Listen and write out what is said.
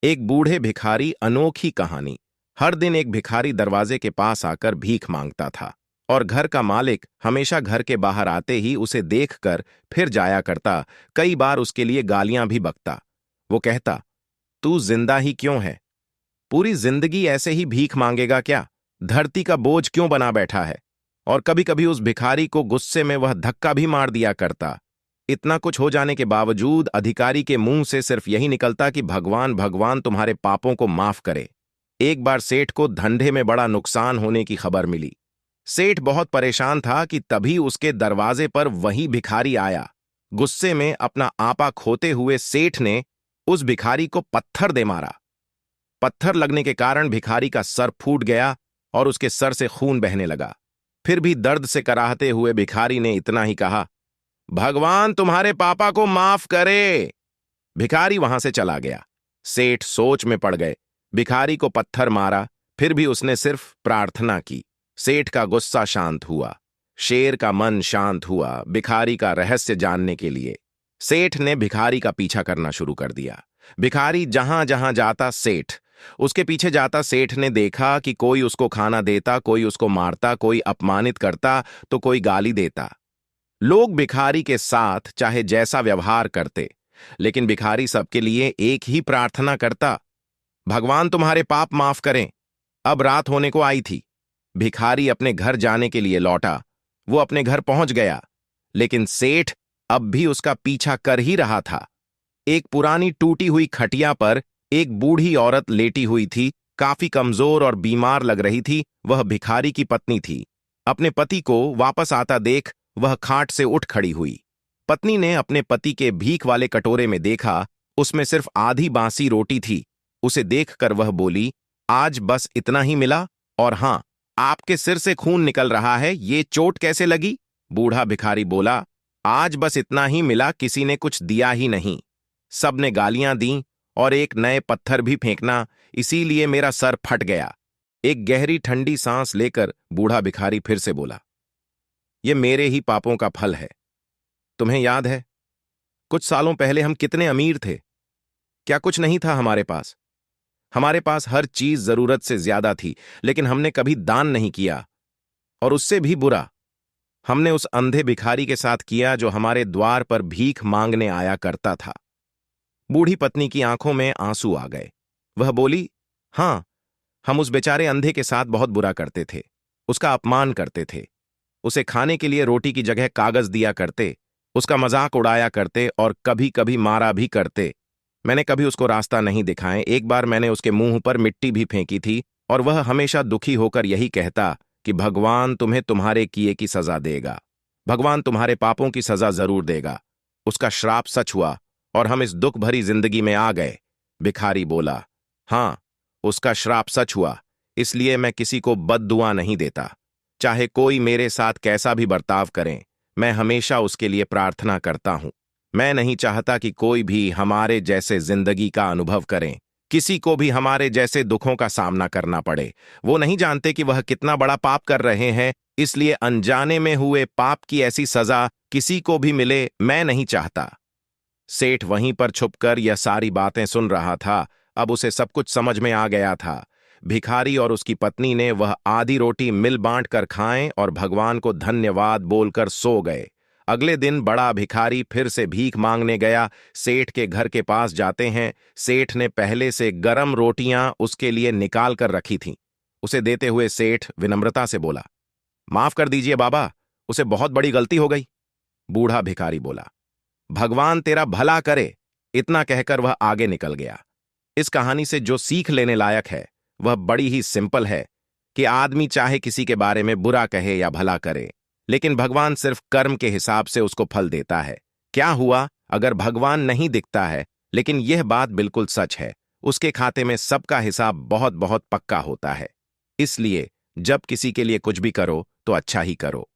एक बूढ़े भिखारी अनोखी कहानी। हर दिन एक भिखारी दरवाजे के पास आकर भीख मांगता था और घर का मालिक हमेशा घर के बाहर आते ही उसे देखकर फिर जाया करता। कई बार उसके लिए गालियां भी बकता। वो कहता, तू जिंदा ही क्यों है? पूरी जिंदगी ऐसे ही भीख मांगेगा क्या? धरती का बोझ क्यों बना बैठा है? और कभी कभी उस भिखारी को गुस्से में वह धक्का भी मार दिया करता। इतना कुछ हो जाने के बावजूद अधिकारी के मुंह से सिर्फ यही निकलता कि भगवान भगवान तुम्हारे पापों को माफ करे। एक बार सेठ को धंधे में बड़ा नुकसान होने की खबर मिली। सेठ बहुत परेशान था कि तभी उसके दरवाजे पर वही भिखारी आया। गुस्से में अपना आपा खोते हुए सेठ ने उस भिखारी को पत्थर दे मारा। पत्थर लगने के कारण भिखारी का सर फूट गया और उसके सर से खून बहने लगा। फिर भी दर्द से कराहते हुए भिखारी ने इतना ही कहा, भगवान तुम्हारे पापा को माफ करे। भिखारी वहां से चला गया। सेठ सोच में पड़ गए। भिखारी को पत्थर मारा, फिर भी उसने सिर्फ प्रार्थना की। सेठ का गुस्सा शांत हुआ। शेर का मन शांत हुआ भिखारी का रहस्य जानने के लिए। सेठ ने भिखारी का पीछा करना शुरू कर दिया। भिखारी जहां जहां जाता सेठ उसके पीछे जाता। सेठ ने देखा कि कोई उसको खाना देता, कोई उसको मारता, कोई अपमानित करता तो कोई गाली देता। लोग भिखारी के साथ चाहे जैसा व्यवहार करते, लेकिन भिखारी सबके लिए एक ही प्रार्थना करता, भगवान तुम्हारे पाप माफ करें। अब रात होने को आई थी। भिखारी अपने घर जाने के लिए लौटा। वो अपने घर पहुंच गया, लेकिन सेठ अब भी उसका पीछा कर ही रहा था। एक पुरानी टूटी हुई खटिया पर एक बूढ़ी औरत लेटी हुई थी। काफी कमजोर और बीमार लग रही थी। वह भिखारी की पत्नी थी। अपने पति को वापस आता देख वह खाट से उठ खड़ी हुई। पत्नी ने अपने पति के भीख वाले कटोरे में देखा, उसमें सिर्फ आधी बासी रोटी थी। उसे देखकर वह बोली, आज बस इतना ही मिला? और हां, आपके सिर से खून निकल रहा है, ये चोट कैसे लगी? बूढ़ा भिखारी बोला, आज बस इतना ही मिला, किसी ने कुछ दिया ही नहीं। सबने गालियां दी और एक नए पत्थर भी फेंकना, इसीलिए मेरा सर फट गया। एक गहरी ठंडी सांस लेकर बूढ़ा भिखारी फिर से बोला, ये मेरे ही पापों का फल है। तुम्हें याद है, कुछ सालों पहले हम कितने अमीर थे? क्या कुछ नहीं था हमारे पास? हमारे पास हर चीज जरूरत से ज्यादा थी, लेकिन हमने कभी दान नहीं किया। और उससे भी बुरा हमने उस अंधे भिखारी के साथ किया जो हमारे द्वार पर भीख मांगने आया करता था। बूढ़ी पत्नी की आंखों में आंसू आ गए। वह बोली, हां, हम उस बेचारे अंधे के साथ बहुत बुरा करते थे। उसका अपमान करते थे। उसे खाने के लिए रोटी की जगह कागज दिया करते, उसका मजाक उड़ाया करते और कभी कभी मारा भी करते। मैंने कभी उसको रास्ता नहीं दिखाए। एक बार मैंने उसके मुंह पर मिट्टी भी फेंकी थी और वह हमेशा दुखी होकर यही कहता कि भगवान तुम्हें तुम्हारे किए की सजा देगा, भगवान तुम्हारे पापों की सजा जरूर देगा। उसका श्राप सच हुआ और हम इस दुख भरी जिंदगी में आ गए। भिखारी बोला, हां, उसका श्राप सच हुआ, इसलिए मैं किसी को बद्दुआ नहीं देता। चाहे कोई मेरे साथ कैसा भी बर्ताव करें, मैं हमेशा उसके लिए प्रार्थना करता हूं। मैं नहीं चाहता कि कोई भी हमारे जैसे जिंदगी का अनुभव करें, किसी को भी हमारे जैसे दुखों का सामना करना पड़े। वो नहीं जानते कि वह कितना बड़ा पाप कर रहे हैं, इसलिए अनजाने में हुए पाप की ऐसी सजा किसी को भी मिले, मैं नहीं चाहता। सेठ वहीं पर छुपकर यह सारी बातें सुन रहा था। अब उसे सब कुछ समझ में आ गया था। भिखारी और उसकी पत्नी ने वह आधी रोटी मिल बांट कर खाएं और भगवान को धन्यवाद बोलकर सो गए। अगले दिन बड़ा भिखारी फिर से भीख मांगने गया। सेठ के घर के पास जाते हैं। सेठ ने पहले से गरम रोटियां उसके लिए निकाल कर रखी थीं। उसे देते हुए सेठ विनम्रता से बोला, माफ कर दीजिए बाबा, उसे बहुत बड़ी गलती हो गई। बूढ़ा भिखारी बोला, भगवान तेरा भला करे। इतना कहकर वह आगे निकल गया। इस कहानी से जो सीख लेने लायक है वह बड़ी ही सिंपल है कि आदमी चाहे किसी के बारे में बुरा कहे या भला करे, लेकिन भगवान सिर्फ कर्म के हिसाब से उसको फल देता है। क्या हुआ अगर भगवान नहीं दिखता है, लेकिन यह बात बिल्कुल सच है, उसके खाते में सबका हिसाब बहुत बहुत पक्का होता है। इसलिए जब किसी के लिए कुछ भी करो तो अच्छा ही करो।